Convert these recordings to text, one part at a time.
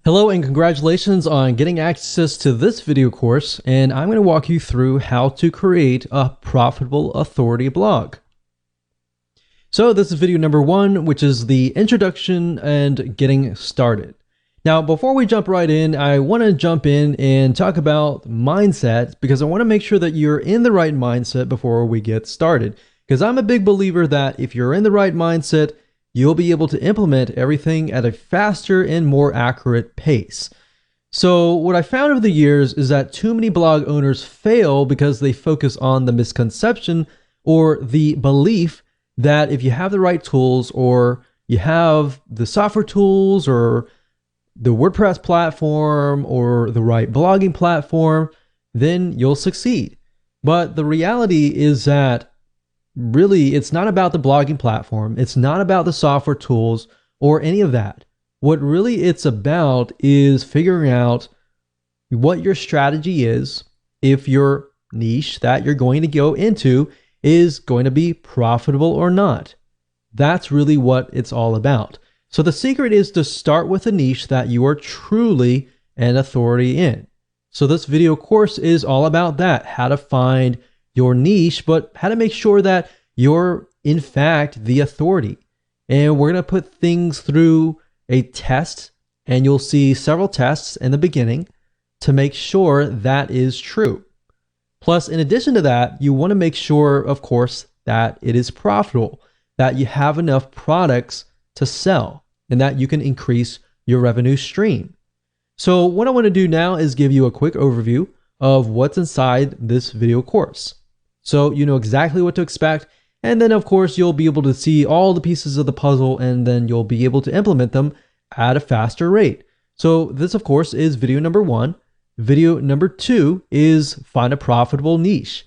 Hello and congratulations on getting access to this video course, and I'm going to walk you through how to create a profitable authority blog. So this is video number 1, which is the introduction and getting started. Now, before we jump right in, I want to jump in and talk about mindset because I want to make sure that you're in the right mindset before we get started. Because I'm a big believer that if you're in the right mindset, you'll be able to implement everything at a faster and more accurate pace. So what I found over the years is that too many blog owners fail because they focus on the misconception or the belief that if you have the right tools or you have the software tools or the WordPress platform or the right blogging platform, then you'll succeed. But the reality is that really, it's not about the blogging platform. It's not about the software tools or any of that. What really it's about is figuring out what your strategy is, if your niche that you're going to go into is going to be profitable or not. That's really what it's all about. So the secret is to start with a niche that you are truly an authority in. So this video course is all about that, how to find your niche, but how to make sure that you're in fact the authority. And we're going to put things through a test, and you'll see several tests in the beginning to make sure that is true. Plus, in addition to that, you want to make sure, of course, that it is profitable, that you have enough products to sell, and that you can increase your revenue stream. So what I want to do now is give you a quick overview of what's inside this video course, so you know exactly what to expect. And then of course you'll be able to see all the pieces of the puzzle, and then you'll be able to implement them at a faster rate. So this of course is video number 1. Video number 2 is find a profitable niche.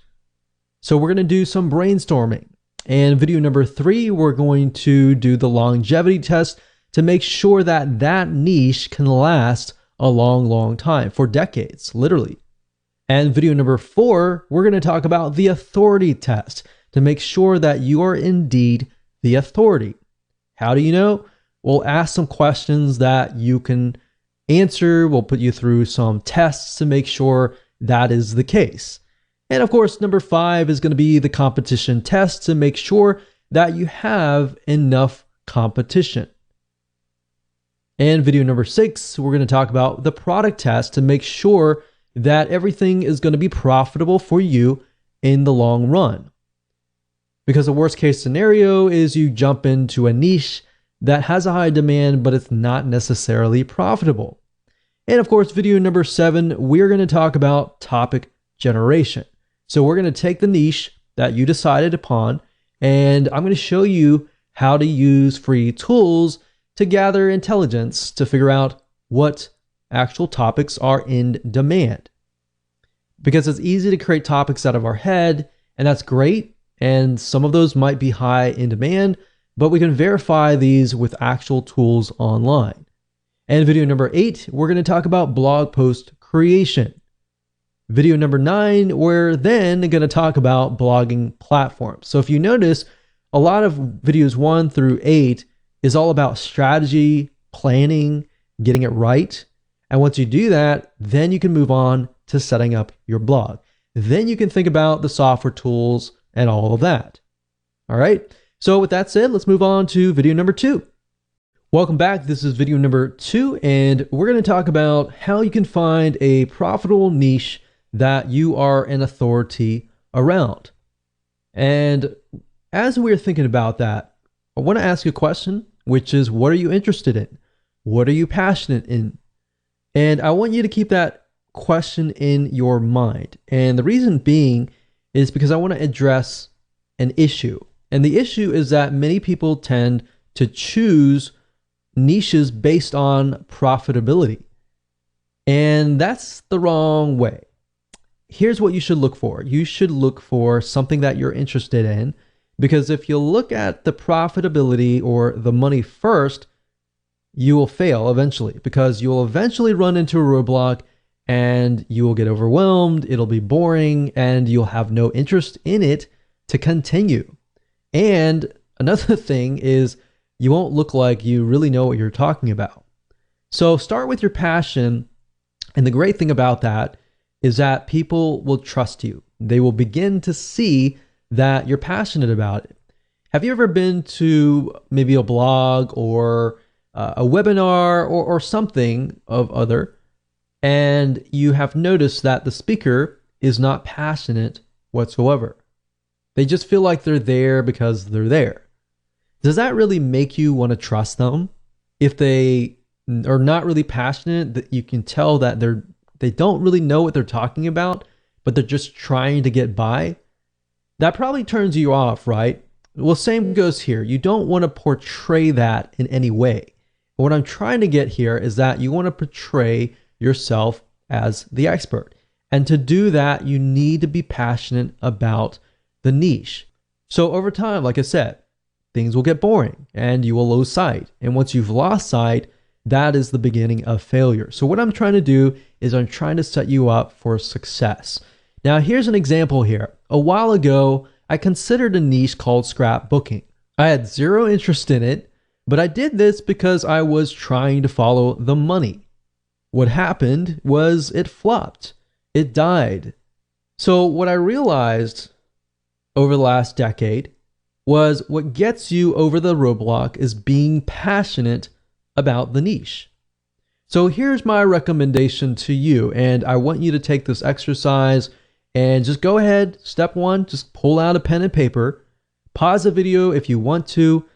So we're going to do some brainstorming. And video number 3, we're going to do the longevity test to make sure that that niche can last a long time, for decades, literally. And video number 4, we're going to talk about the authority test to make sure that you are indeed the authority. How do you know? We'll ask some questions that you can answer. We'll put you through some tests to make sure that is the case. And of course, number 5 is going to be the competition test to make sure that you have enough competition. And video number 6, we're going to talk about the product test to make sure that everything is going to be profitable for you in the long run. Because the worst case scenario is you jump into a niche that has a high demand, but it's not necessarily profitable. And of course, video number 7, we're going to talk about topic generation. So we're going to take the niche that you decided upon, and I'm going to show you how to use free tools to gather intelligence to figure out what actual topics are in demand. Because it's easy to create topics out of our head, and that's great. And some of those might be high in demand, but we can verify these with actual tools online. And video number 8, we're going to talk about blog post creation. Video number 9, we're then going to talk about blogging platforms. So if you notice, a lot of videos 1 through 8 is all about strategy, planning, getting it right. And once you do that, then you can move on to setting up your blog. Then you can think about the software tools and all of that. All right. So with that said, let's move on to video number 2. Welcome back. This is video number 2, and we're going to talk about how you can find a profitable niche that you are an authority around. And as we're thinking about that, I want to ask you a question, which is, what are you interested in? What are you passionate in? And I want you to keep that question in your mind. And the reason being is because I want to address an issue. And the issue is that many people tend to choose niches based on profitability. And that's the wrong way. Here's what you should look for. You should look for something that you're interested in, because if you look at the profitability or the money first, you will fail eventually, because you will eventually run into a roadblock and you will get overwhelmed. It'll be boring and you'll have no interest in it to continue. And another thing is you won't look like you really know what you're talking about. So start with your passion. And the great thing about that is that people will trust you. They will begin to see that you're passionate about it. Have you ever been to maybe a blog or a webinar or something of other, and you have noticed that the speaker is not passionate whatsoever? They just feel like they're there because they're there. Does that really make you want to trust them? If they are not really passionate, that you can tell that they don't really know what they're talking about, but they're just trying to get by. That probably turns you off, right? Well, same goes here. You don't want to portray that in any way. What I'm trying to get here is that you want to portray yourself as the expert. And to do that, you need to be passionate about the niche. So over time, like I said, things will get boring and you will lose sight. And once you've lost sight, that is the beginning of failure. So what I'm trying to do is I'm trying to set you up for success. Now, here's an example here. A while ago, I considered a niche called scrapbooking. I had zero interest in it, but I did this because I was trying to follow the money. What happened was it flopped. It died. So what I realized over the last decade was what gets you over the roadblock is being passionate about the niche. So here's my recommendation to you, and I want you to take this exercise and just go ahead. Step one, just pull out a pen and paper, pause the video if you want to,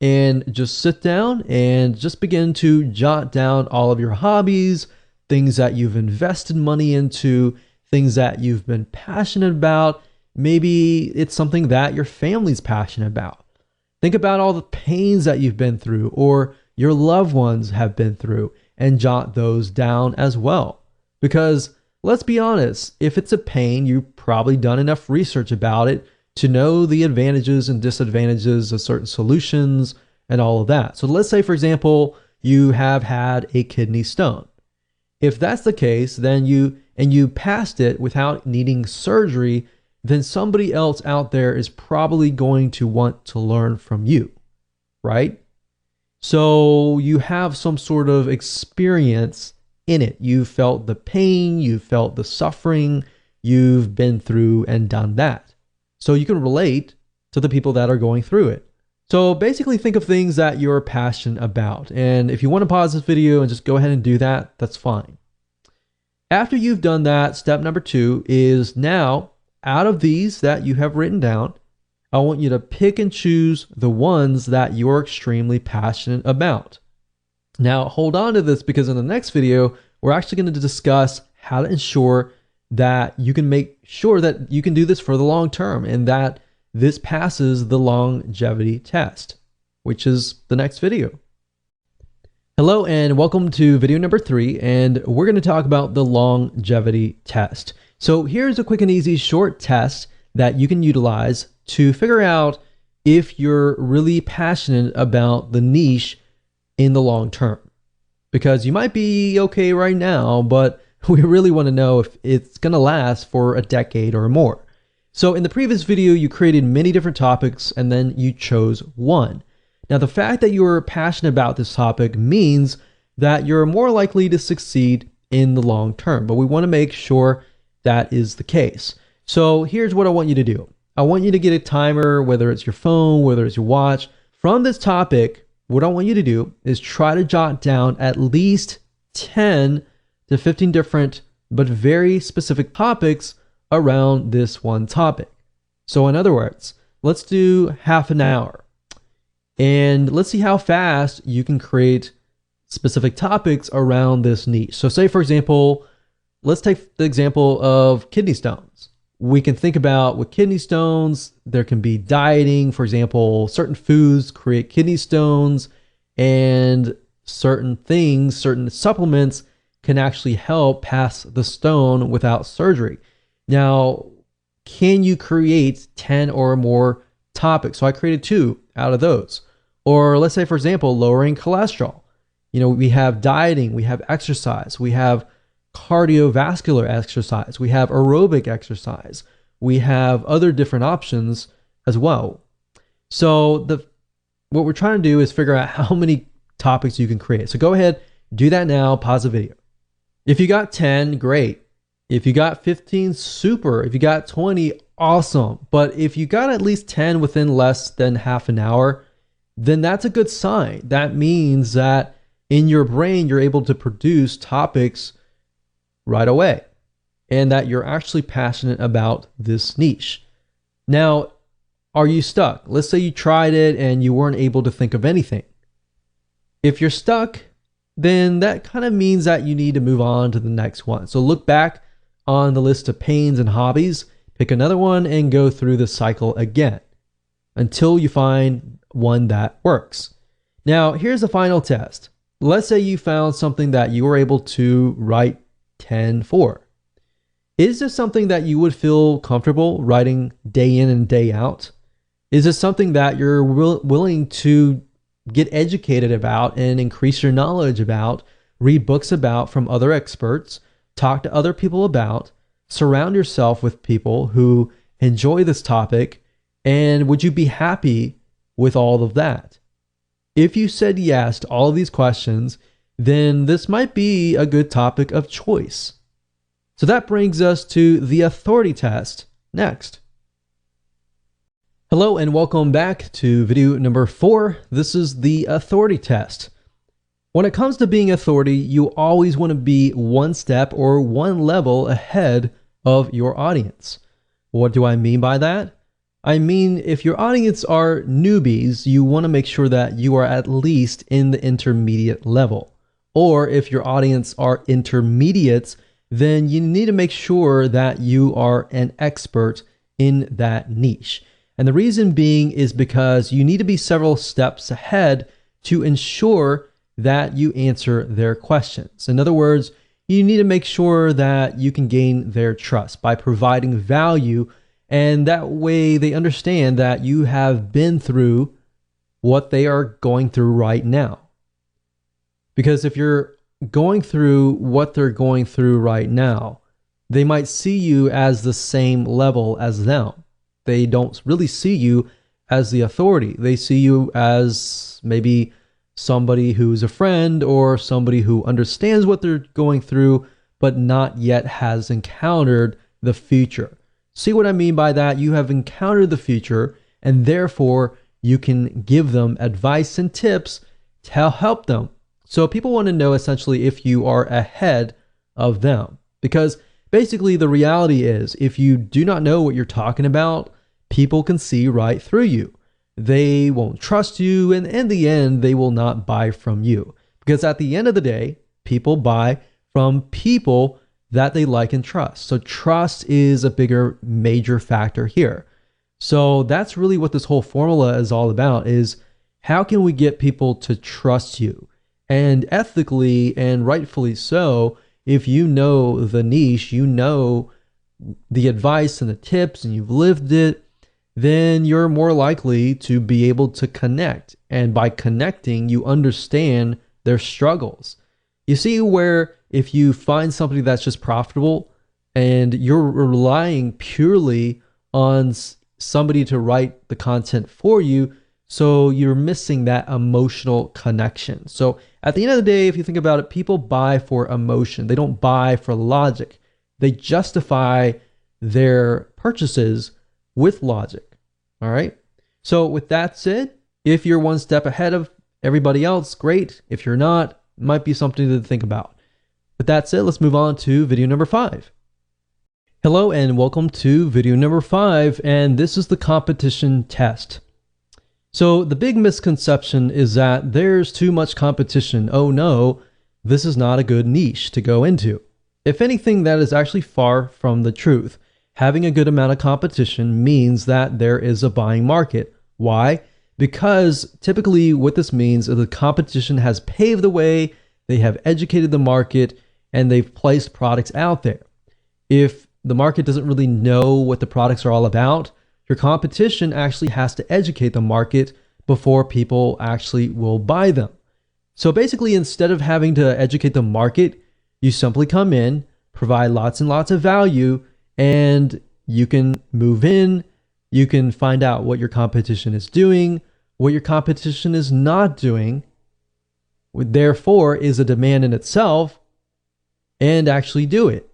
and just sit down and just begin to jot down all of your hobbies, things that you've invested money into, things that you've been passionate about. Maybe it's something that your family's passionate about. Think about all the pains that you've been through or your loved ones have been through, and jot those down as well. Because let's be honest, if it's a pain, you've probably done enough research about it to know the advantages and disadvantages of certain solutions and all of that. So let's say, for example, you have had a kidney stone. If that's the case, then you passed it without needing surgery, then somebody else out there is probably going to want to learn from you, right? So you have some sort of experience in it. You felt the pain, you felt the suffering, you've been through and done that. So you can relate to the people that are going through it. So basically think of things that you're passionate about. And if you want to pause this video and just go ahead and do that, that's fine. After you've done that, step number 2 is now, out of these that you have written down, I want you to pick and choose the ones that you're extremely passionate about. Now, hold on to this because in the next video, we're actually going to discuss how to ensure that you can make sure that you can do this for the long term and that this passes the longevity test, which is the next video. Hello and welcome to video number 3, and we're going to talk about the longevity test. So here's a quick and easy short test that you can utilize to figure out if you're really passionate about the niche in the long term. Because you might be okay right now, but we really want to know if it's going to last for a decade or more. So in the previous video, you created many different topics and then you chose one. Now, the fact that you're passionate about this topic means that you're more likely to succeed in the long term, but we want to make sure that is the case. So here's what I want you to do. I want you to get a timer, whether it's your phone, whether it's your watch. From this topic, what I want you to do is try to jot down at least 10 to 15 different but very specific topics around this one topic. So in other words, let's do half an hour and let's see how fast you can create specific topics around this niche. So say, for example, let's take the example of kidney stones. We can think about with kidney stones, there can be dieting. For example, certain foods create kidney stones, and certain things, certain supplements can actually help pass the stone without surgery. Now, can you create 10 or more topics? So I created 2 out of those. Or let's say, for example, lowering cholesterol. You know, we have dieting, we have exercise, we have cardiovascular exercise, we have aerobic exercise, we have other different options as well. So what we're trying to do is figure out how many topics you can create. So go ahead, do that now, pause the video. If you got 10, great. If you got 15, super. If you got 20, awesome. But if you got at least 10 within less than half an hour, then that's a good sign. That means that in your brain, you're able to produce topics right away and that you're actually passionate about this niche. Now, are you stuck? Let's say you tried it and you weren't able to think of anything. If you're stuck, then that kind of means that you need to move on to the next one. So look back on the list of pains and hobbies, pick another one and go through the cycle again until you find one that works. Now, here's the final test. Let's say you found something that you were able to write 10 for. Is this something that you would feel comfortable writing day in and day out? Is this something that you're willing to get educated about and increase your knowledge about, read books about from other experts, talk to other people about, surround yourself with people who enjoy this topic, and would you be happy with all of that? If you said yes to all of these questions, then this might be a good topic of choice. So that brings us to the authority test next. Hello and welcome back to video number 4. This is the authority test. When it comes to being authority, you always want to be one step or one level ahead of your audience. What do I mean by that? I mean, if your audience are newbies, you want to make sure that you are at least in the intermediate level. Or if your audience are intermediates, then you need to make sure that you are an expert in that niche. And the reason being is because you need to be several steps ahead to ensure that you answer their questions. In other words, you need to make sure that you can gain their trust by providing value, and that way they understand that you have been through what they are going through right now. Because if you're going through what they're going through right now, they might see you as the same level as them. They don't really see you as the authority. They see you as maybe somebody who's a friend or somebody who understands what they're going through, but not yet has encountered the future. See what I mean by that? You have encountered the future, and therefore you can give them advice and tips to help them. So people want to know essentially if you are ahead of them, because basically the reality is if you do not know what you're talking about, people can see right through you. They won't trust you, and in the end, they will not buy from you. Because at the end of the day, people buy from people that they like and trust. So trust is a bigger, major factor here. So that's really what this whole formula is all about, is how can we get people to trust you? And ethically and rightfully so, if you know the niche, you know the advice and the tips, and you've lived it, then you're more likely to be able to connect. And by connecting, you understand their struggles. You see where if you find somebody that's just profitable and you're relying purely on somebody to write the content for you, so you're missing that emotional connection. So at the end of the day, if you think about it, people buy for emotion. They don't buy for logic. They justify their purchases with logic. All right. So with that said, if you're one step ahead of everybody else, great. If you're not, it might be something to think about. With that said, let's move on to video number 5. Hello and welcome to video number 5, and this is the competition test. So the big misconception is that there's too much competition. Oh no, this is not a good niche to go into. If anything, that is actually far from the truth. Having a good amount of competition means that there is a buying market. Why? Because typically what this means is the competition has paved the way, they have educated the market, and they've placed products out there. If the market doesn't really know what the products are all about, your competition actually has to educate the market before people actually will buy them. So basically, instead of having to educate the market, you simply come in, provide lots and lots of value, and you can move in, you can find out what your competition is doing, what your competition is not doing, therefore is a demand in itself, and actually do it.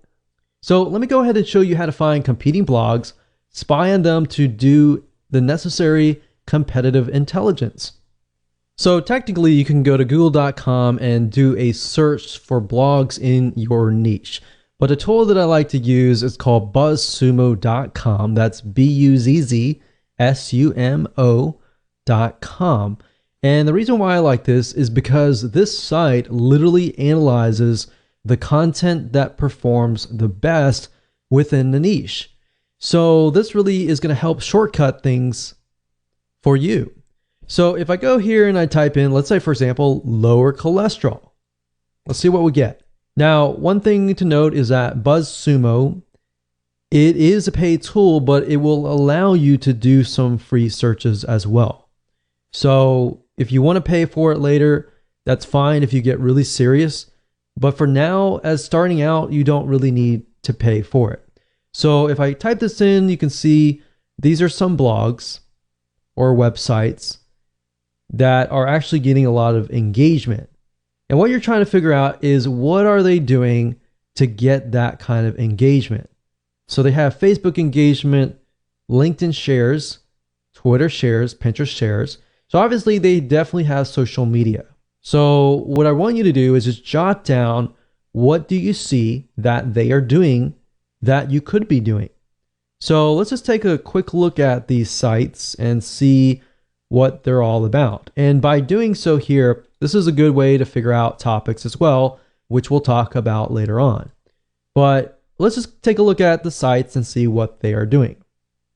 So let me go ahead and show you how to find competing blogs, spy on them to do the necessary competitive intelligence. So technically you can go to google.com and do a search for blogs in your niche. But a tool that I like to use is called buzzsumo.com. That's buzzsumo.com. And the reason why I like this is because this site literally analyzes the content that performs the best within the niche. So this really is going to help shortcut things for you. So if I go here and I type in, let's say for example, lower cholesterol, let's see what we get. Now, one thing to note is that BuzzSumo, it is a paid tool, but it will allow you to do some free searches as well. So if you want to pay for it later, that's fine if you get really serious. But for now, as starting out, you don't really need to pay for it. So if I type this in, you can see these are some blogs or websites that are actually getting a lot of engagement. And what you're trying to figure out is what are they doing to get that kind of engagement? So they have Facebook engagement, LinkedIn shares, Twitter shares, Pinterest shares. So obviously they definitely have social media. So what I want you to do is just jot down, what do you see that they are doing that you could be doing? So let's just take a quick look at these sites and see what they're all about. And by doing so here, this is a good way to figure out topics as well, which we'll talk about later on. But let's just take a look at the sites and see what they are doing.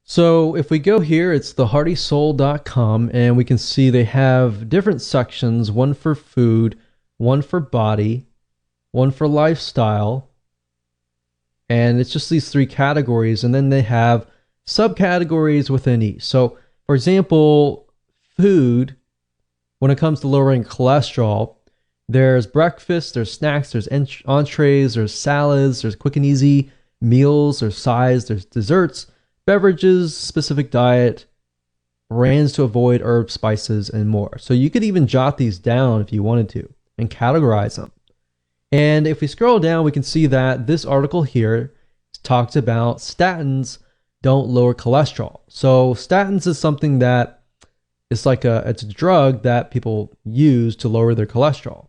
So if we go here, it's theheartysoul.com, and we can see they have different sections, one for food, one for body, one for lifestyle, and it's just these three categories, and then they have subcategories within each. So for example, food, when it comes to lowering cholesterol, there's breakfast, there's snacks, there's entrees, there's salads, there's quick and easy meals, there's sides, there's desserts, beverages, specific diet, brands to avoid, herbs, spices, and more. So you could even jot these down if you wanted to and categorize them. And if we scroll down, we can see that this article here talks about statins don't lower cholesterol. So statins is something that it's a drug that people use to lower their cholesterol.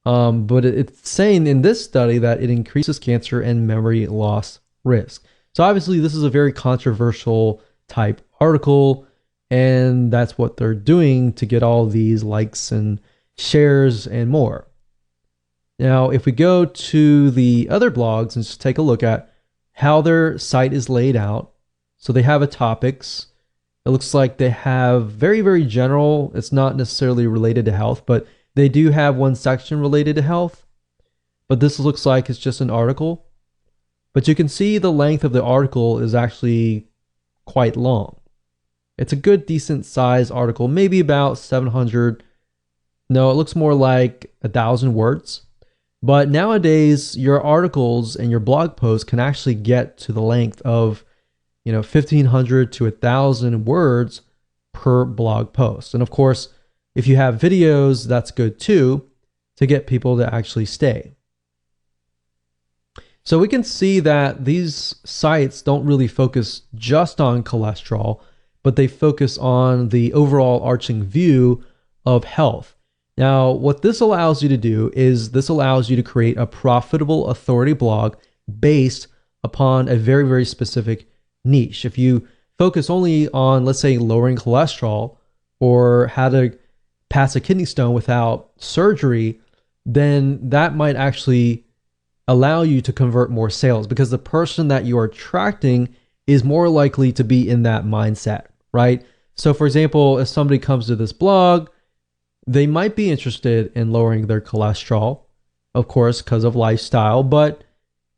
But it's saying in this study that it increases cancer and memory loss risk. So obviously this is a very controversial type article, and that's what they're doing to get all these likes and shares and more. Now, if we go to the other blogs and just take a look at how their site is laid out. So they have a topics. It looks like they have very, very general. It's not necessarily related to health, but they do have one section related to health. But this looks like it's just an article. But you can see the length of the article is actually quite long. It's a good, decent size article, maybe about 700. No, it looks more like 1,000 words. But nowadays, your articles and your blog posts can actually get to the length of 1,500 to 1,000 words per blog post. And of course, if you have videos, that's good too, to get people to actually stay. So we can see that these sites don't really focus just on cholesterol, but they focus on the overall arching view of health. Now, what this allows you to do is this allows you to create a profitable authority blog based upon a very, very specific niche. If you focus only on, let's say, lowering cholesterol or how to pass a kidney stone without surgery, then that might actually allow you to convert more sales because the person that you are attracting is more likely to be in that mindset, right? So for example, if somebody comes to this blog, they might be interested in lowering their cholesterol, of course, because of lifestyle, but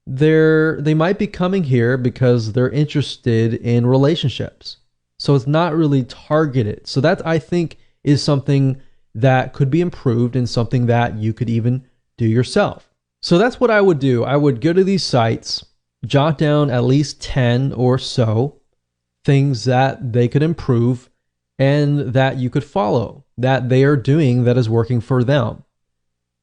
they might be coming here because they're interested in relationships. So it's not really targeted. So that, I think, is something that could be improved and something that you could even do yourself. So that's what I would do. I would go to these sites, jot down at least 10 or so things that they could improve and that you could follow, that they are doing that is working for them.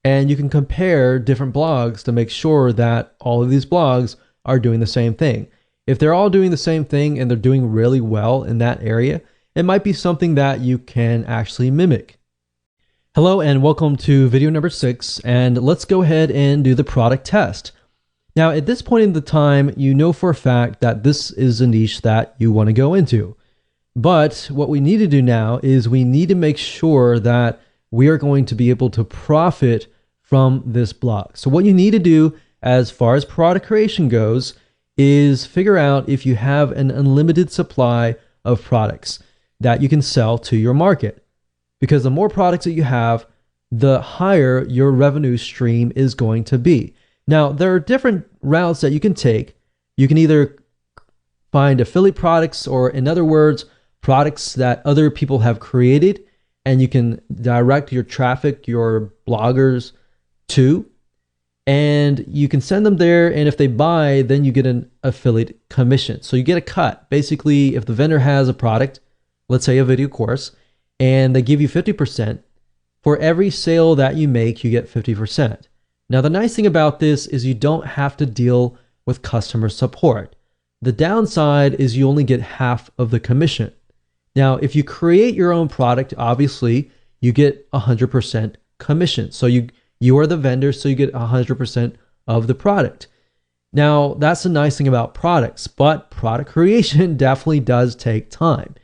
And you can compare different blogs to make sure that all of these blogs are doing the same thing. If they're all doing the same thing and they're doing really well in that area, it might be something that you can actually mimic. Hello and welcome to video number 6, and let's go ahead and do the product test. Now, at this point in the time, you know for a fact that this is a niche that you want to go into. But what we need to do now is we need to make sure that we are going to be able to profit from this blog. So what you need to do as far as product creation goes is figure out if you have an unlimited supply of products that you can sell to your market. Because the more products that you have, the higher your revenue stream is going to be. Now, there are different routes that you can take. You can either find affiliate products, or in other words, products that other people have created, and you can direct your traffic, your bloggers to, and you can send them there, and if they buy, then you get an affiliate commission. So you get a cut. Basically, if the vendor has a product, let's say a video course, and they give you 50%, for every sale that you make, you get 50%. Now, the nice thing about this is you don't have to deal with customer support. The downside is you only get half of the commission. Now, if you create your own product, obviously, you get 100% commission. So you are the vendor, so you get 100% of the product. Now, that's the nice thing about products, but product creation definitely does take time.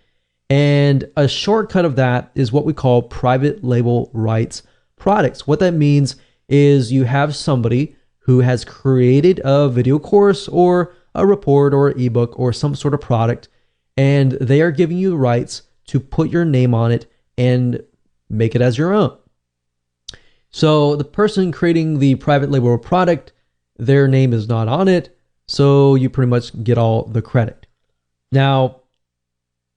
And a shortcut of that is what we call private label rights products. What that means is you have somebody who has created a video course or a report or ebook or some sort of product, and they are giving you the rights to put your name on it and make it as your own. So the person creating the private label product, their name is not on it, so you pretty much get all the credit. Now,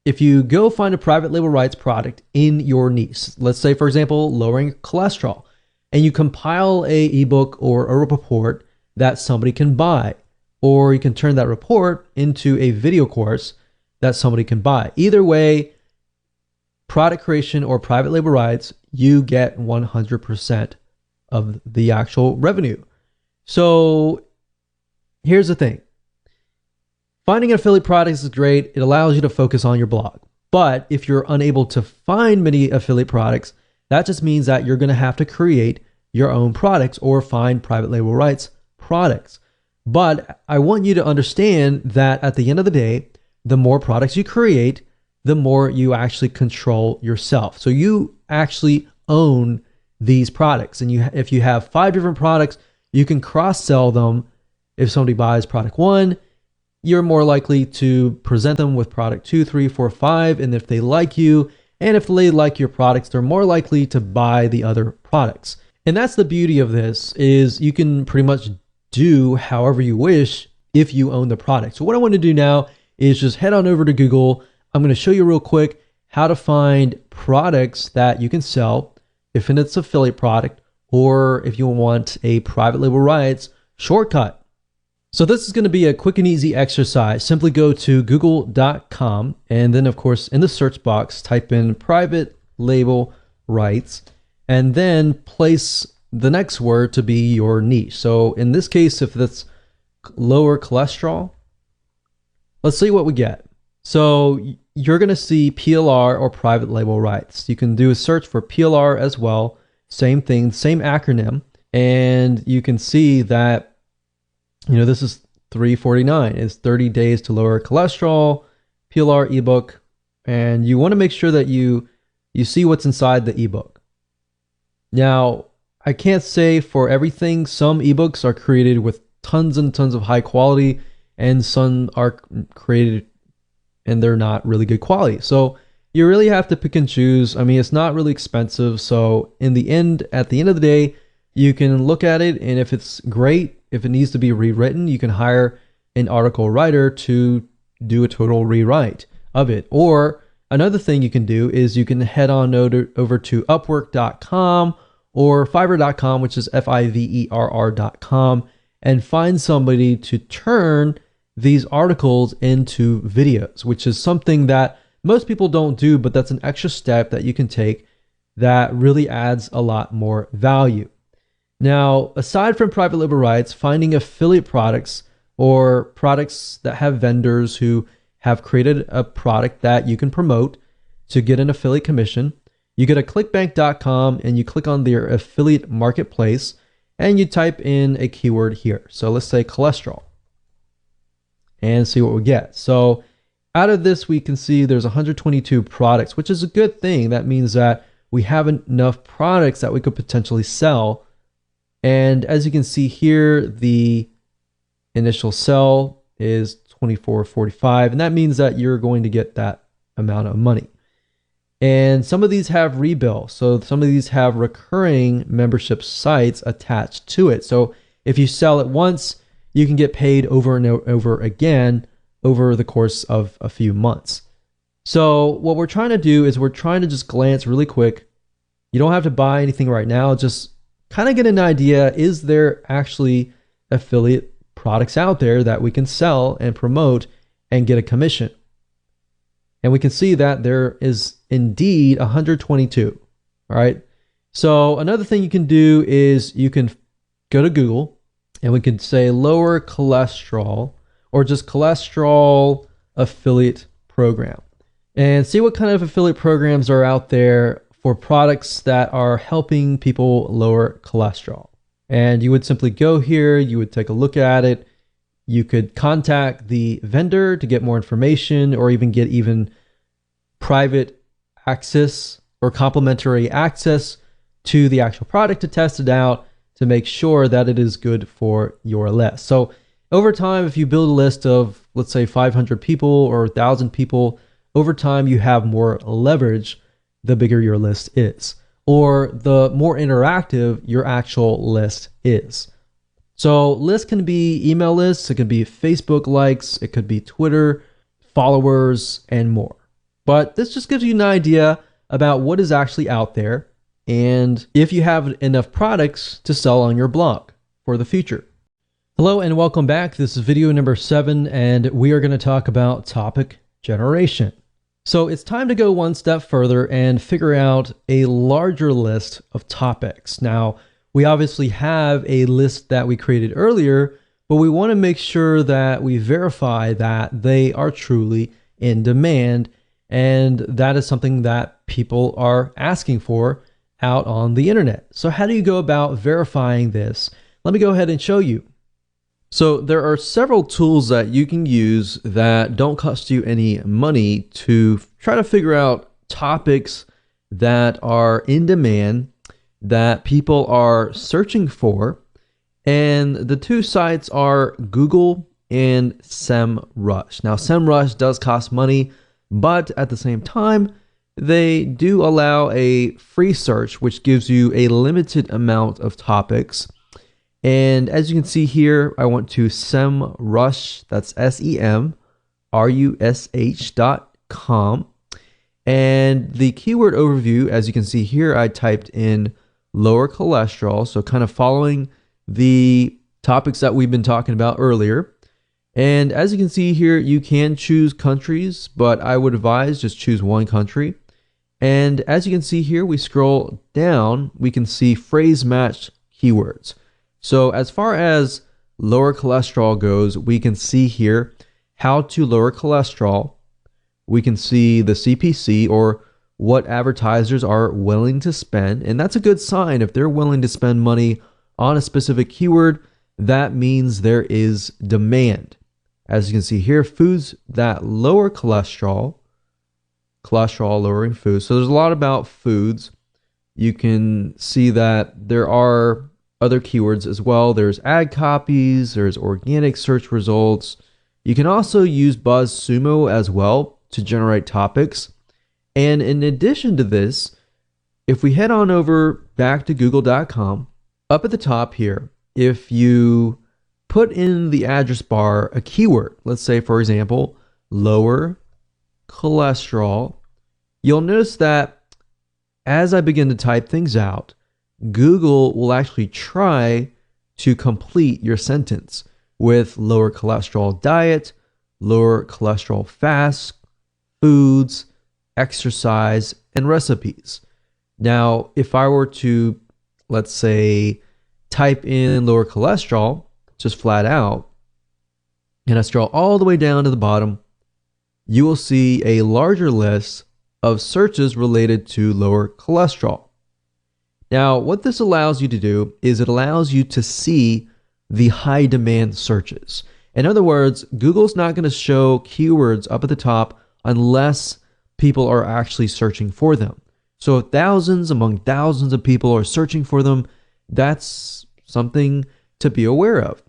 if you go find a private label rights product in your niche, let's say, for example, lowering cholesterol, and you compile a ebook or a report that somebody can buy, or you can turn that report into a video course that somebody can buy. Either way, product creation or private label rights, you get 100% of the actual revenue. So here's the thing. Finding affiliate products is great. It allows you to focus on your blog. But if you're unable to find many affiliate products, that just means that you're going to have to create your own products or find private label rights products. But I want you to understand that at the end of the day, the more products you create, the more you actually control yourself. So you actually own these products. And if you have 5 different products, you can cross-sell them. If somebody buys product 1, you're more likely to present them with product 2, 3, 4, 5. And if they like you, and if they like your products, they're more likely to buy the other products. And that's the beauty of this, is you can pretty much do however you wish if you own the product. So what I want to do now is just head on over to Google. I'm going to show you real quick how to find products that you can sell if it's an affiliate product, or if you want a private label rights shortcut. So this is going to be a quick and easy exercise. Simply go to google.com, and then of course in the search box type in private label rights, and then place the next word to be your niche. So in this case, if that's lower cholesterol, let's see what we get. So you're going to see PLR or private label rights. You can do a search for PLR as well. Same thing, same acronym. And you can see that, this is $3.49. It's 30 days to lower cholesterol, PLR ebook. And you want to make sure that you see what's inside the ebook. Now, I can't say for everything. Some ebooks are created with tons and tons of high quality, and some are created and they're not really good quality. So you really have to pick and choose. I mean, it's not really expensive. So at the end of the day, you can look at it, and if it's great, if it needs to be rewritten, you can hire an article writer to do a total rewrite of it. Or another thing you can do is you can head on over to Upwork.com or Fiverr.com, which is Fiverr.com, and find somebody to turn these articles into videos, which is something that most people don't do, but that's an extra step that you can take that really adds a lot more value. Now, aside from private label rights, finding affiliate products or products that have vendors who have created a product that you can promote to get an affiliate commission, you go to clickbank.com and you click on their affiliate marketplace and you type in a keyword here. So let's say cholesterol and see what we get. So out of this, we can see there's 122 products, which is a good thing. That means that we have enough products that we could potentially sell. And as you can see here, the initial sell is $24.45, and that means that you're going to get that amount of money. And some of these have rebill. So some of these have recurring membership sites attached to it. So if you sell it once, you can get paid over and over again over the course of a few months. So what we're trying to do is we're trying to just glance really quick. You don't have to buy anything right now. Just kind of get an idea. Is there actually affiliate products out there that we can sell and promote and get a commission? And we can see that there is indeed 122. All right. So another thing you can do is you can go to Google and we can say lower cholesterol or just cholesterol affiliate program and see what kind of affiliate programs are out there for products that are helping people lower cholesterol. And you would simply go here, you would take a look at it. You could contact the vendor to get more information or even get private access or complimentary access to the actual product to test it out to make sure that it is good for your list. So over time, if you build a list of, let's say 500 people or 1,000 people, over time you have more leverage the bigger your list is, or the more interactive your actual list is. So lists can be email lists, it can be Facebook likes, it could be Twitter followers, and more. But this just gives you an idea about what is actually out there and if you have enough products to sell on your blog for the future. Hello and welcome back. This is video number 7 and we are going to talk about topic generation. So it's time to go one step further and figure out a larger list of topics. Now, we obviously have a list that we created earlier, but we want to make sure that we verify that they are truly in demand. And that is something that people are asking for out on the internet. So how do you go about verifying this? Let me go ahead and show you. So there are several tools that you can use that don't cost you any money to try to figure out topics that are in demand, that people are searching for. And the two sites are Google and SEMrush. Now, SEMrush does cost money, but at the same time, they do allow a free search, which gives you a limited amount of topics. And as you can see here, I went to SEMrush, that's SEMrush.com. And the keyword overview, as you can see here, I typed in lower cholesterol. So kind of following the topics that we've been talking about earlier. And as you can see here, you can choose countries, but I would advise just choose one country. And as you can see here, we scroll down, we can see phrase matched keywords. So as far as lower cholesterol goes, we can see here how to lower cholesterol. We can see the CPC or what advertisers are willing to spend. And that's a good sign. If they're willing to spend money on a specific keyword, that means there is demand. As you can see here, foods that lower cholesterol lowering foods. So there's a lot about foods. You can see that there are other keywords as well. There's ad copies, there's organic search results. You can also use BuzzSumo as well to generate topics. And in addition to this, if we head on over back to google.com, up at the top here, if you put in the address bar a keyword, let's say, for example, lower cholesterol, you'll notice that as I begin to type things out, Google will actually try to complete your sentence with lower cholesterol diet, lower cholesterol fast, foods, exercise, and recipes. Now, if I were to, let's say, type in lower cholesterol, just flat out, and I scroll all the way down to the bottom, you will see a larger list of searches related to lower cholesterol. Now, what this allows you to do is it allows you to see the high demand searches. In other words, Google's not going to show keywords up at the top unless people are actually searching for them. So if among thousands of people are searching for them, that's something to be aware of.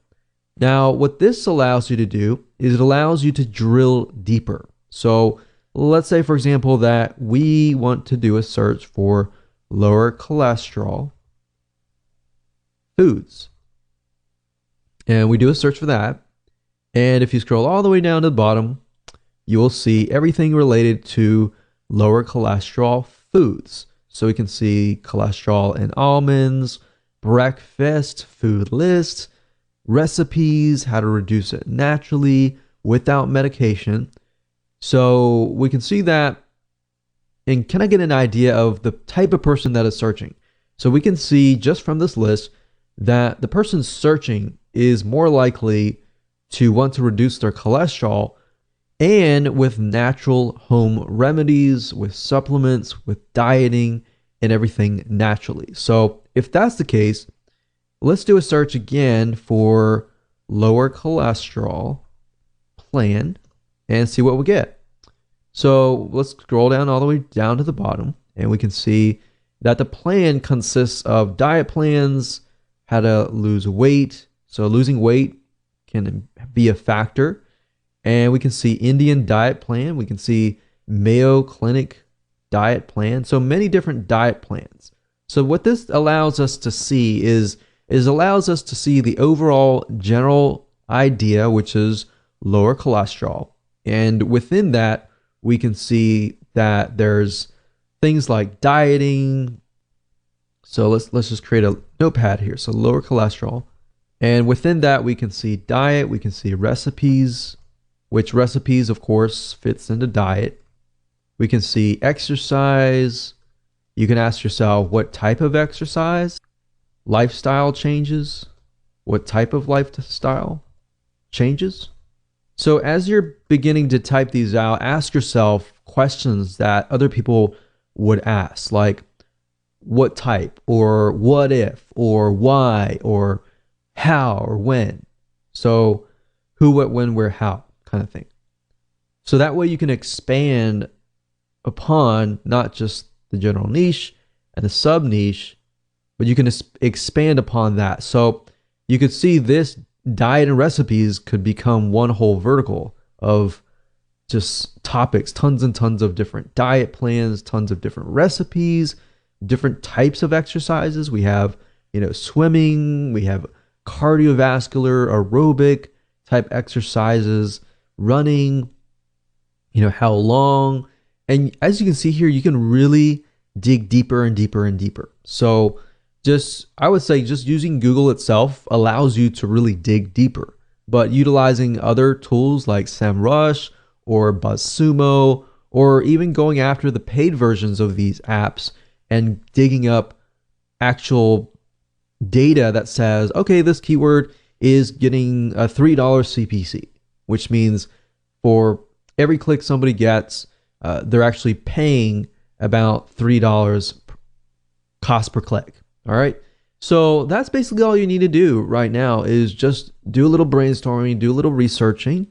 Now, what this allows you to do is it allows you to drill deeper. So let's say, for example, that we want to do a search for lower cholesterol foods. And we do a search for that. And if you scroll all the way down to the bottom, you will see everything related to lower cholesterol foods. So we can see cholesterol in almonds, breakfast, food lists, recipes, how to reduce it naturally without medication. So we can see that, and can I get an idea of the type of person that is searching? So we can see just from this list that the person searching is more likely to want to reduce their cholesterol, and with natural home remedies, with supplements, with dieting, and everything naturally. So if that's the case, let's do a search again for lower cholesterol plan and see what we get. So let's scroll down all the way down to the bottom, and we can see that the plan consists of diet plans, how to lose weight. So losing weight can be a factor. And we can see Indian diet plan. We can see Mayo Clinic diet plan. So many different diet plans. So what this allows us to see is allows us to see the overall general idea, which is lower cholesterol. And within that, we can see that there's things like dieting. So let's just create a notepad here. So lower cholesterol. And within that, we can see diet, we can see recipes, which recipes, of course, fits into diet. We can see exercise. You can ask yourself what type of exercise, lifestyle changes, what type of lifestyle changes. So as you're beginning to type these out, ask yourself questions that other people would ask, like what type, or what if, or why, or how, or when. So who, what, when, where, how kind of thing. So that way you can expand upon not just the general niche and the sub niche, but you can expand upon that. So you could see this diet and recipes could become one whole vertical of just topics, tons and tons of different diet plans, tons of different recipes, different types of exercises. We have, swimming, we have cardiovascular, aerobic type exercises, running, how long. And as you can see here, you can really dig deeper and deeper and deeper. So I would say just using Google itself allows you to really dig deeper, but utilizing other tools like SEMrush or BuzzSumo, or even going after the paid versions of these apps and digging up actual data that says, okay, this keyword is getting a $3 CPC, which means for every click somebody gets, they're actually paying about $3 cost per click. All right. So that's basically all you need to do right now is just do a little brainstorming, do a little researching,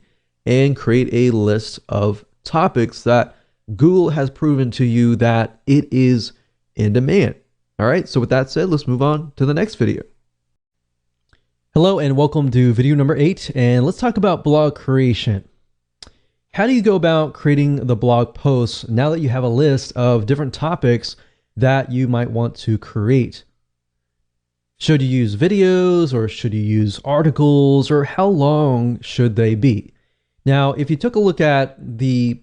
and create a list of topics that Google has proven to you that it is in demand. All right. So with that said, let's move on to the next video. Hello and welcome to video number 8. And let's talk about blog creation. How do you go about creating the blog posts now that you have a list of different topics that you might want to create? Should you use videos, or should you use articles, or how long should they be? Now, if you took a look at the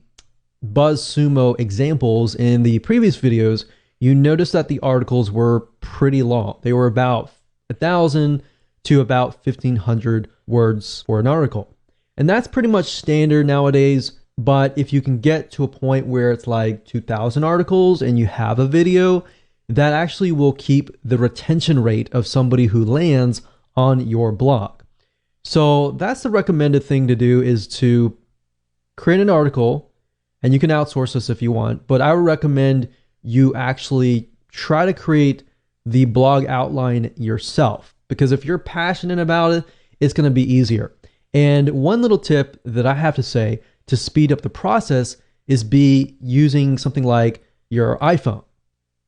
BuzzSumo examples in the previous videos, you notice that the articles were pretty long. They were about 1,000 to about 1,500 words for an article. And that's pretty much standard nowadays. But if you can get to a point where it's like 2,000 articles and you have a video, that actually will keep the retention rate of somebody who lands on your blog. So that's the recommended thing to do, is to create an article, and you can outsource this if you want, but I would recommend you actually try to create the blog outline yourself, because if you're passionate about it, it's going to be easier. And one little tip that I have to say to speed up the process is be using something like your iPhone.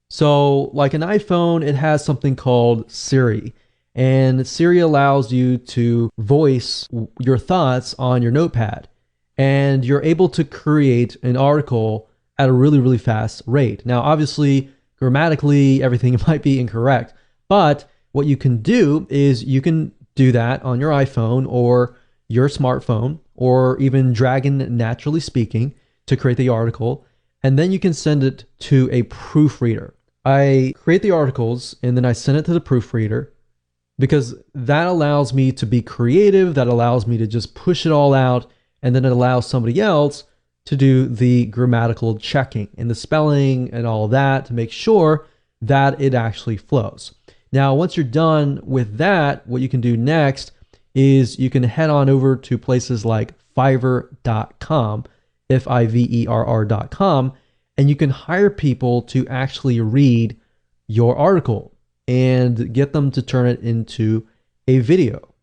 So like an iPhone, it has something called Siri, and Siri allows you to voice your thoughts on your notepad, and you're able to create an article at a really, really fast rate. Now, obviously, grammatically, everything might be incorrect, but what you can do is you can do that on your iPhone or your smartphone, or even Dragon Naturally Speaking, to create the article, and then you can send it to a proofreader. I create the articles and then I send it to the proofreader, because that allows me to be creative, that allows me to just push it all out, and then it allows somebody else to do the grammatical checking and the spelling and all of that to make sure that it actually flows. Now, once you're done with that, what you can do next is you can head on over to places like Fiverr.com, Fiverr.com, and you can hire people to actually read your article and get them to turn it into a video.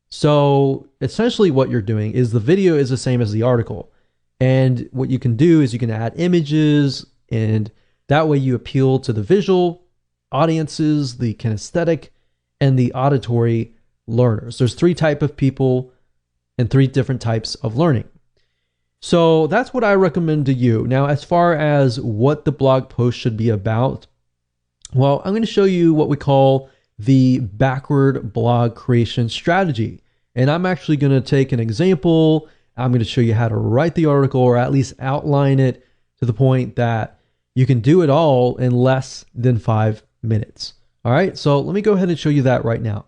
So essentially what you're doing is the video is the same as the article. And what you can do is you can add images, and that way you appeal to the visual audiences, the kinesthetic, and the auditory learners. There's 3 types of people and 3 different types of learning. So that's what I recommend to you. Now, as far as what the blog post should be about, well, I'm going to show you what we call the backward blog creation strategy. And I'm actually going to take an example. I'm going to show you how to write the article, or at least outline it to the point that you can do it all in less than 5 minutes. All right, so let me go ahead and show you that right now.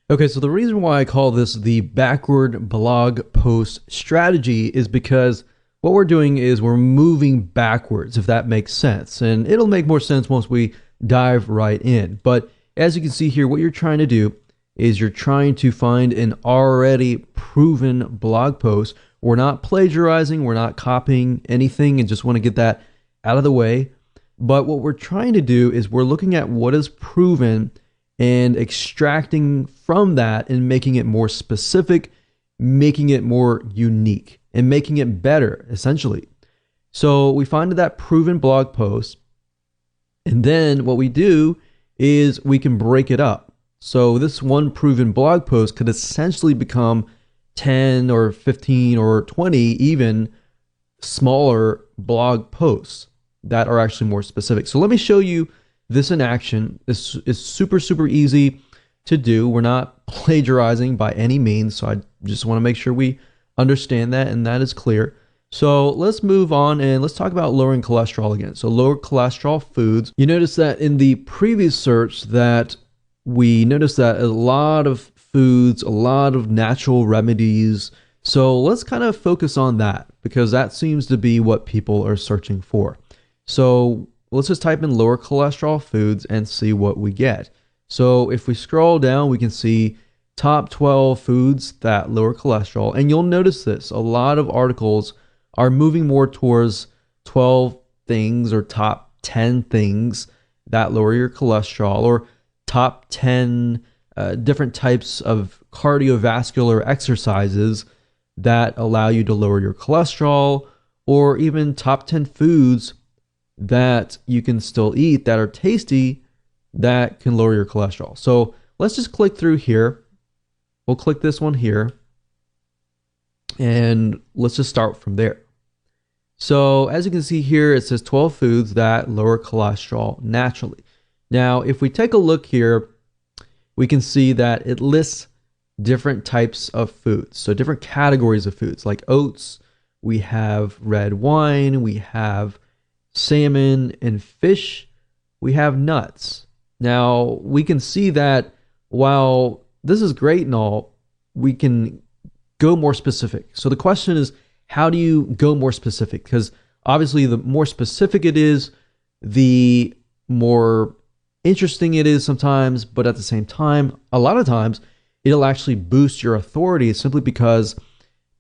Okay, so the reason why I call this the backward blog post strategy is because what we're doing is we're moving backwards, if that makes sense. And it'll make more sense once we dive right in. But as you can see here, what you're trying to do is you're trying to find an already proven blog post. We're not plagiarizing, we're not copying anything, and just want to get that out of the way. But what we're trying to do is we're looking at what is proven and extracting from that and making it more specific, making it more unique, and making it better, essentially. So we find that proven blog post, and then what we do is we can break it up. So this one proven blog post could essentially become 10 or 15 or 20 even smaller blog posts that are actually more specific. So let me show you this in action. This is super, super easy to do. We're not plagiarizing by any means, so I just want to make sure we understand that and that is clear. So let's move on and let's talk about lowering cholesterol again. So lower cholesterol foods. You notice that in the previous search that we noticed that a lot of foods, a lot of natural remedies. So let's kind of focus on that, because that seems to be what people are searching for. So let's just type in lower cholesterol foods and see what we get. So if we scroll down, we can see top 12 foods that lower cholesterol. And you'll notice this, a lot of articles are moving more towards 12 things or top 10 things that lower your cholesterol, or top 10 different types of cardiovascular exercises that allow you to lower your cholesterol, or even top 10 foods that you can still eat that are tasty that can lower your cholesterol. So let's just click through here. We'll click this one here, and let's just start from there. So as you can see here, it says 12 foods that lower cholesterol naturally. Now, if we take a look here, we can see that it lists different types of foods. So different categories of foods, like oats, we have red wine, we have salmon and fish, we have nuts. Now, we can see that while this is great and all, we can go more specific. So the question is, how do you go more specific? Because obviously the more specific it is, the more interesting it is sometimes, but at the same time, a lot of times it'll actually boost your authority simply because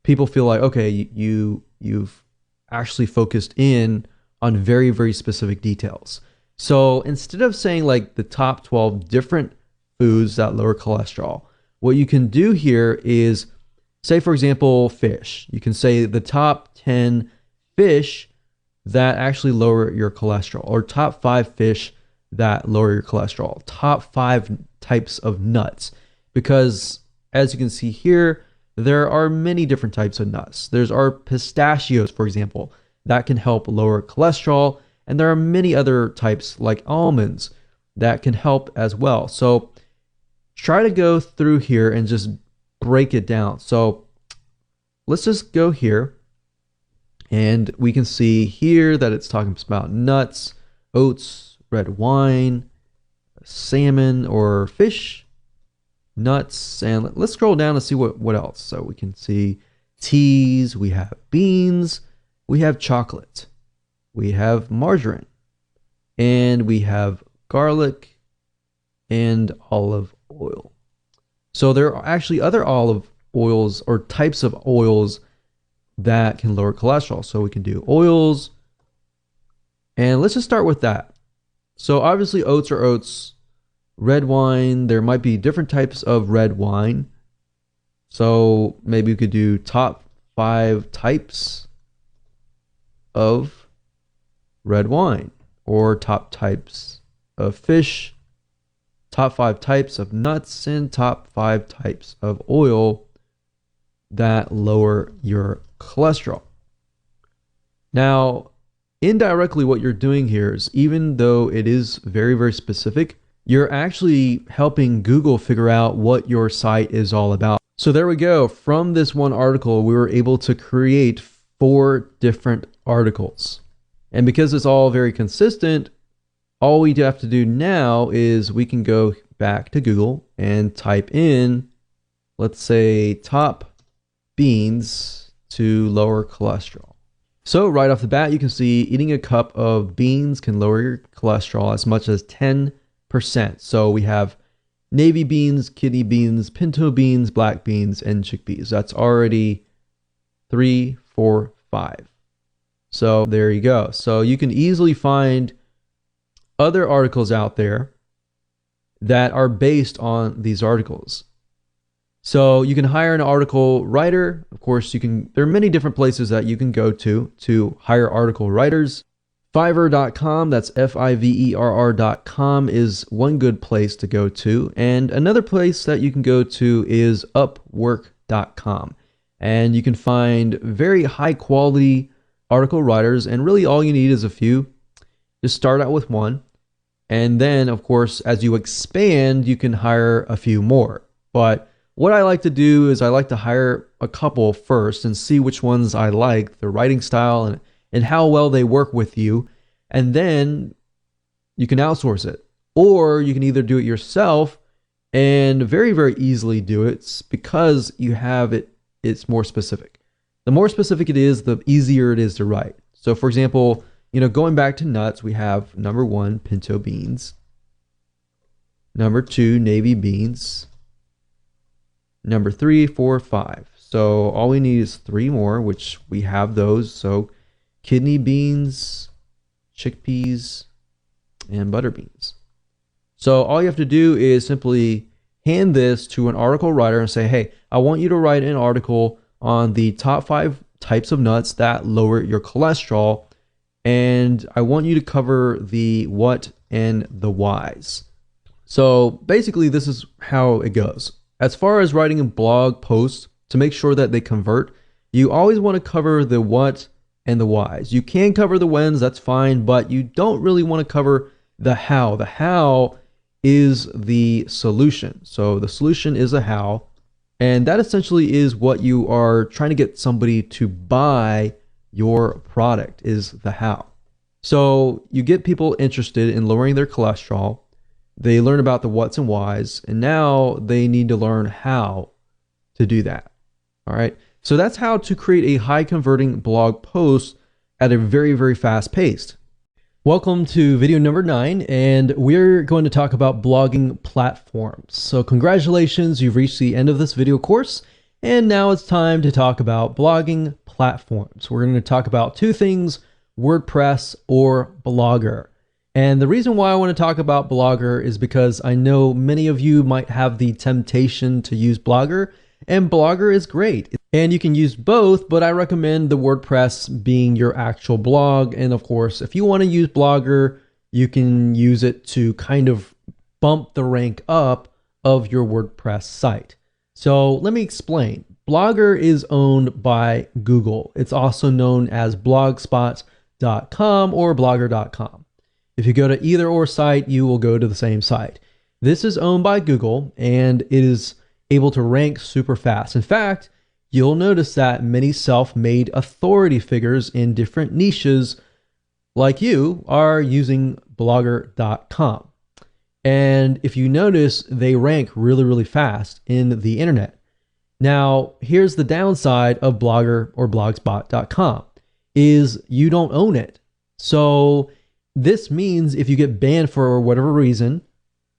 people feel like, okay, you've actually focused in on very, very specific details. So instead of saying like the top 12 different foods that lower cholesterol, what you can do here is say, for example, fish. You can say the top 10 fish that actually lower your cholesterol, or top 5 fish that lower your cholesterol, top 5 types of nuts. Because as you can see here, there are many different types of nuts. There's our pistachios, for example, that can help lower cholesterol. And there are many other types like almonds that can help as well. So try to go through here and just break it down. So let's just go here, and we can see here that it's talking about nuts, oats, red wine, salmon or fish, nuts, and let's scroll down and see what else. So we can see teas, we have beans, we have chocolate, we have margarine, and we have garlic and olive oil. So there are actually other olive oils or types of oils that can lower cholesterol. So we can do oils, and let's just start with that. So obviously oats are oats. Red wine, there might be different types of red wine. So maybe we could do top 5 types of red wine, or top types of fish, top 5 types of nuts, and top 5 types of oil that lower your cholesterol. Now, indirectly, what you're doing here is, even though it is very, very specific, you're actually helping Google figure out what your site is all about. So there we go. From this one article, we were able to create 4 different articles. And because it's all very consistent, all we have to do now is we can go back to Google and type in, let's say, top beans to lower cholesterol. So right off the bat, you can see eating a cup of beans can lower your cholesterol as much as 10%. So we have navy beans, kidney beans, pinto beans, black beans, and chickpeas. That's already 3, 4, 5. So there you go. So you can easily find other articles out there that are based on these articles. So you can hire an article writer. Of course, there are many different places that you can go to hire article writers. Fiverr.com, that's Fiverr.com, is one good place to go to. And another place that you can go to is Upwork.com. And you can find very high quality article writers, and really all you need is a few. Just start out with one. And then, of course, as you expand, you can hire a few more. But what I like to do is I like to hire a couple first and see which ones I like, their writing style, and how well they work with you. And then you can outsource it. Or you can either do it yourself and very, very easily do it because you have it. It's more specific. The more specific it is, the easier it is to write. So for example, going back to nuts, we have number 1, pinto beans. Number 2, navy beans. Number 3, 4, 5. So all we need is 3 more, which we have those. So kidney beans, chickpeas, and butter beans. So all you have to do is simply hand this to an article writer and say, hey, I want you to write an article on the top 5 types of nuts that lower your cholesterol. And I want you to cover the what and the whys. So basically, this is how it goes. As far as writing a blog post, to make sure that they convert, you always want to cover the what and the whys. You can cover the whens, that's fine, but you don't really want to cover the how. The how is the solution. So the solution is a how, and that essentially is what you are trying to get somebody to buy your product, is the how. So you get people interested in lowering their cholesterol. They learn about the what's and whys, and now they need to learn how to do that. All right. So that's how to create a high converting blog post at a very, very fast pace. Welcome to video number 9, and we're going to talk about blogging platforms. So congratulations, you've reached the end of this video course, and now it's time to talk about blogging platforms. We're going to talk about two things, WordPress or Blogger. And the reason why I want to talk about Blogger is because I know many of you might have the temptation to use Blogger, and Blogger is great. And you can use both, but I recommend the WordPress being your actual blog. And of course, if you want to use Blogger, you can use it to kind of bump the rank up of your WordPress site. So let me explain. Blogger is owned by Google. It's also known as blogspot.com or blogger.com. If you go to either or site, you will go to the same site. This is owned by Google, and it is able to rank super fast. In fact, you'll notice that many self-made authority figures in different niches like you are using blogger.com. And if you notice, they rank really, really fast in the internet. Now, here's the downside of Blogger or blogspot.com is you don't own it. So this means if you get banned for whatever reason,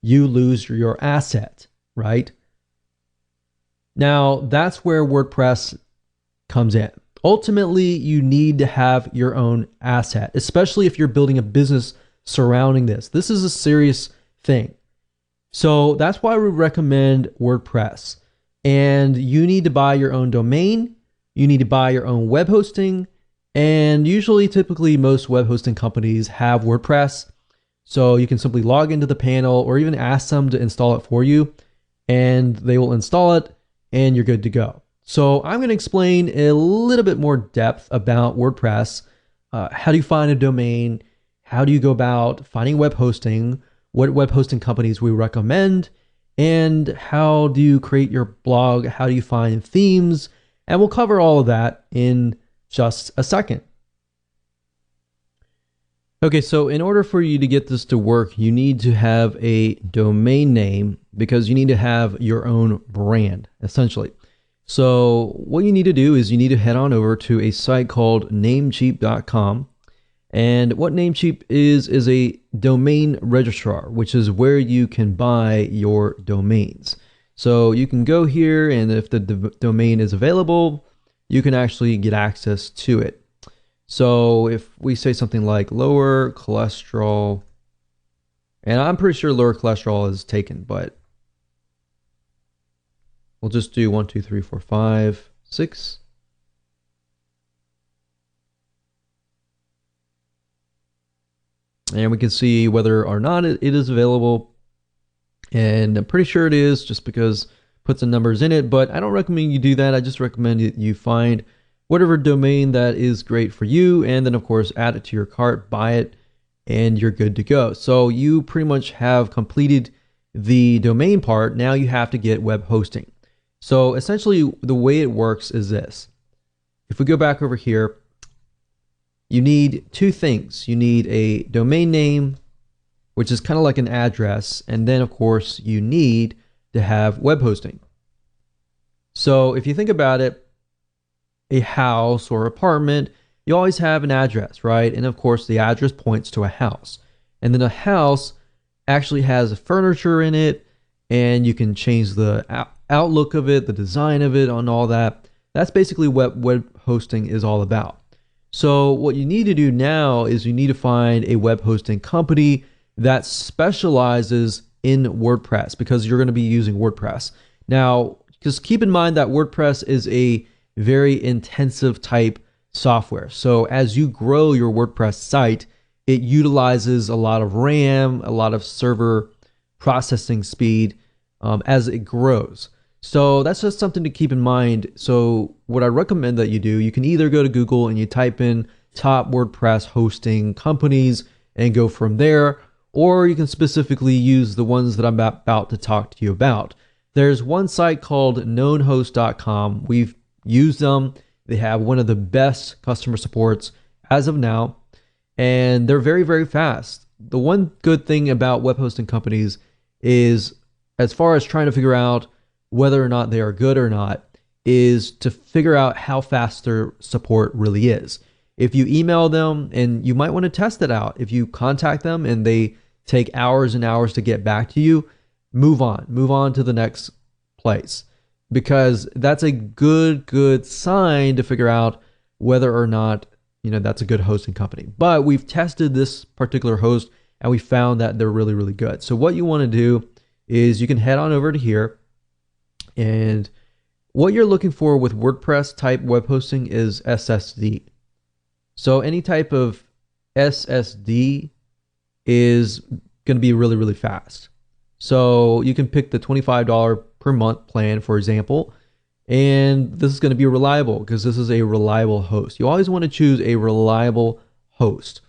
you lose your asset, right? Now, that's where WordPress comes in. Ultimately, you need to have your own asset, especially if you're building a business surrounding this. This is a serious thing. So that's why we recommend WordPress. And you need to buy your own domain. You need to buy your own web hosting. And usually, typically, most web hosting companies have WordPress. So you can simply log into the panel or even ask them to install it for you, and they will install it, and you're good to go. So I'm going to explain a little bit more depth about WordPress. How do you find a domain? How do you go about finding web hosting? What web hosting companies we recommend? And how do you create your blog? How do you find themes? And we'll cover all of that in just a second. Okay, so in order for you to get this to work, you need to have a domain name because you need to have your own brand, essentially. So what you need to do is you need to head on over to a site called namecheap.com. And what Namecheap is a domain registrar, which is where you can buy your domains. So you can go here, and if the domain is available, you can actually get access to it. So if we say something like lower cholesterol, and I'm pretty sure lower cholesterol is taken, but we'll just do 1, 2, 3, 4, 5, 6. And we can see whether or not it is available. And I'm pretty sure it is just because it puts the numbers in it, but I don't recommend you do that. I just recommend you find whatever domain that is great for you, and then of course add it to your cart, buy it, and you're good to go. So you pretty much have completed the domain part. Now you have to get web hosting. So essentially the way it works is this. If we go back over here, you need two things. You need a domain name, which is kind of like an address, and then of course you need to have web hosting. So if you think about it, a house or apartment, you always have an address, right? And of course the address points to a house. And then a house actually has furniture in it, and you can change the outlook of it, the design of it, on all that. That's basically what web hosting is all about. So what you need to do now is you need to find a web hosting company that specializes in WordPress, because you're going to be using WordPress. Now, just keep in mind that WordPress is a very intensive type software. So as you grow your WordPress site, it utilizes a lot of RAM, a lot of server processing speed as it grows. So that's just something to keep in mind. So what I recommend that you do, you can either go to Google and you type in top WordPress hosting companies and go from there, or you can specifically use the ones that I'm about to talk to you about. There's one site called knownhost.com. We've used them. They have one of the best customer supports as of now, and they're very, very fast. The one good thing about web hosting companies is, as far as trying to figure out whether or not they are good or not, is to figure out how fast their support really is. if you email them, and you might want to test it out, if you contact them and they take hours and hours to get back to you, move on to the next place, because that's a good sign to figure out whether or not, that's a good hosting company. But we've tested this particular host and we found that they're really good. So what you want to do is you can head on over to here, and what you're looking for with WordPress type web hosting is SSD. So any type of SSD is going to be really fast. So you can pick the $25 per month plan, for example, and this is going to be reliable because this is a reliable host. You always want to choose a reliable host.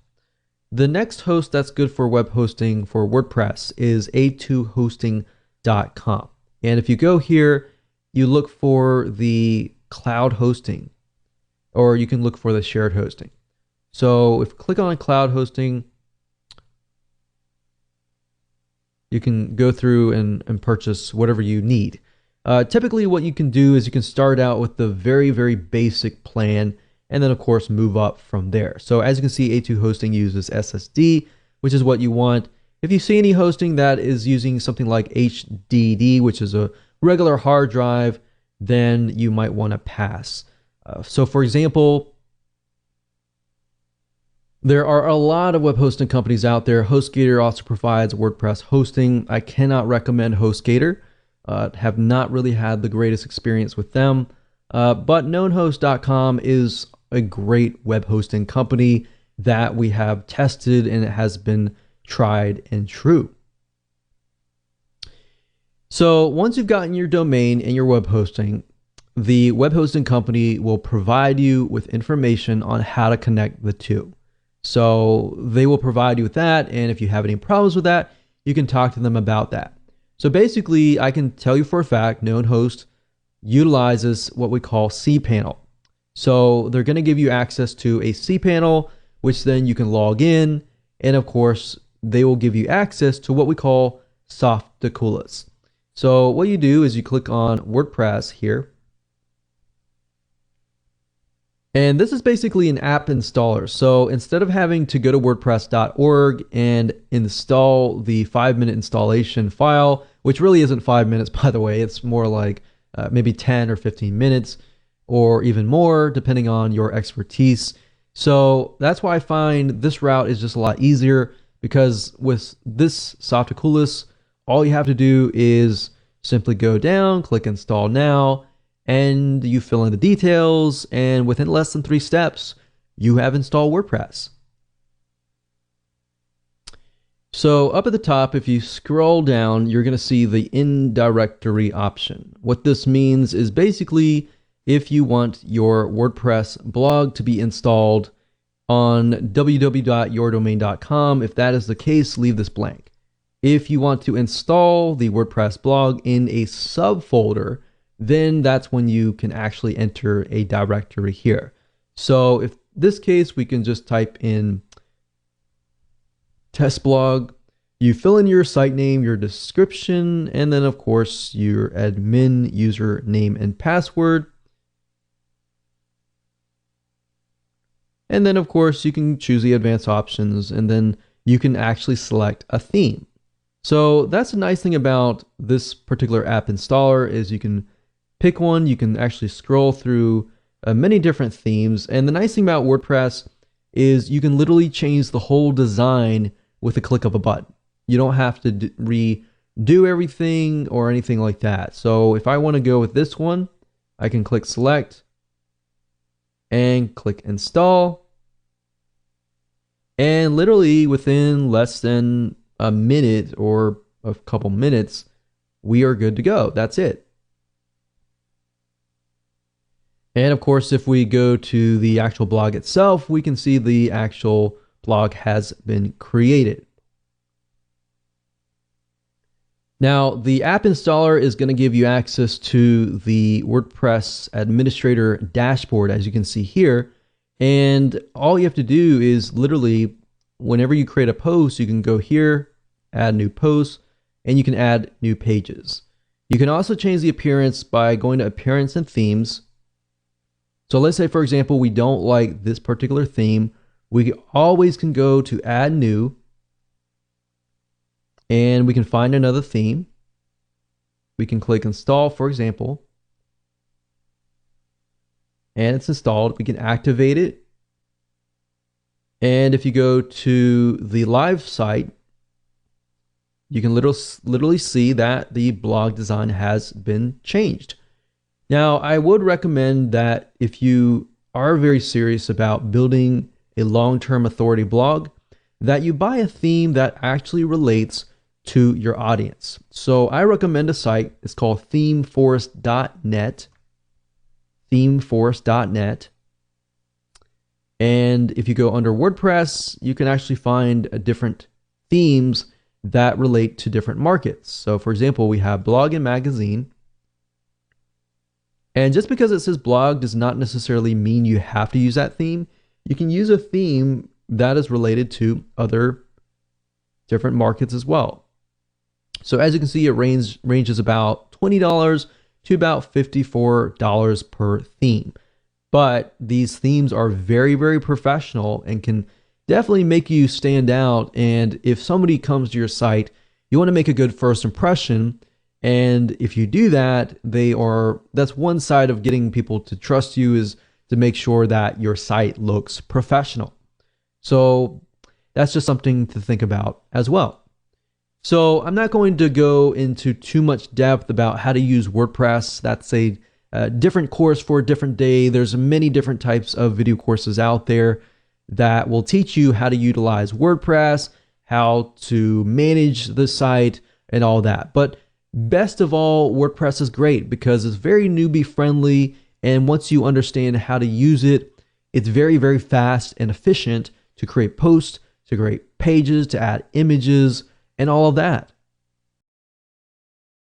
The next host that's good for web hosting for WordPress is a2hosting.com. And if you go here, you look for the cloud hosting, or you can look for the shared hosting. So if you click on cloud hosting, you can go through and purchase whatever you need. Typically what you can do is you can start out with the very basic plan, and then of course move up from there. So as you can see, A2 hosting uses SSD, which is what you want. If you see any hosting that is using something like HDD, which is a regular hard drive, then you might want to pass. So for example, there are a lot of web hosting companies out there. HostGator also provides WordPress hosting. I cannot recommend HostGator. Have not really had the greatest experience with them. But knownhost.com is a great web hosting company that we have tested, and it has been tried and true. So once you've gotten your domain and your web hosting, the web hosting company will provide you with information on how to connect the two. So they will provide you with that, and if you have any problems with that, you can talk to them about that. So basically, I can tell you for a fact, KnownHost utilizes what we call cPanel. So they're going to give you access to a cPanel, which then you can log in, and of course, they will give you access to what we call Softaculous. So what you do is you click on WordPress here, and this is basically an app installer. So instead of having to go to WordPress.org and install the 5-minute installation file, which really isn't 5 minutes, by the way, it's more like maybe 10 or 15 minutes or even more, depending on your expertise. So that's why I find this route is just a lot easier, because with this Softaculous, all you have to do is simply go down, click install now, and you fill in the details, and within less than 3 steps, you have installed WordPress. So up at the top, if you scroll down, you're going to see the in-directory option. What this means is basically if you want your WordPress blog to be installed on www.yourdomain.com, if that is the case, leave this blank. If you want to install the WordPress blog in a subfolder, then that's when you can actually enter a directory here. So if this case, we can just type in test blog, you fill in your site name, your description, and then of course your admin username and password. And then of course you can choose the advanced options, and then you can actually select a theme. So that's a nice thing about this particular app installer, is you can pick one, you can actually scroll through many different themes. And the nice thing about WordPress is you can literally change the whole design with a click of a button. You don't have to redo everything or anything like that. So if I want to go with this one, I can click select and click install. And literally within less than a minute or a couple minutes, we are good to go. That's it. And of course, if we go to the actual blog itself, we can see the actual blog has been created. Now, the app installer is going to give you access to the WordPress administrator dashboard, as you can see here. And all you have to do is literally, whenever you create a post, you can go here, add new posts, and you can add new pages. You can also change the appearance by going to Appearance and Themes. So let's say, for example, we don't like this particular theme. We always can go to add new, and we can find another theme. We can click install, for example, and it's installed. We can activate it. And if you go to the live site, you can literally see that the blog design has been changed. Now, I would recommend that if you are very serious about building a long-term authority blog, that you buy a theme that actually relates to your audience. So I recommend a site. It's called themeforest.net. Themeforest.net. And if you go under WordPress, you can actually find different themes that relate to different markets. So for example, we have blog and magazine. And just because it says blog does not necessarily mean you have to use that theme. You can use a theme that is related to other different markets as well. So as you can see, it ranges about $20 to about $54 per theme. But these themes are very, very professional and can definitely make you stand out. And if somebody comes to your site, you want to make a good first impression. And if you do that, that's one side of getting people to trust you, is to make sure that your site looks professional. So that's just something to think about as well. So I'm not going to go into too much depth about how to use WordPress. That's a different course for a different day. There's many different types of video courses out there that will teach you how to utilize WordPress, how to manage the site, and all that. But best of all, WordPress is great because it's very newbie friendly. And once you understand how to use it, it's very, very fast and efficient to create posts, to create pages, to add images, and all of that.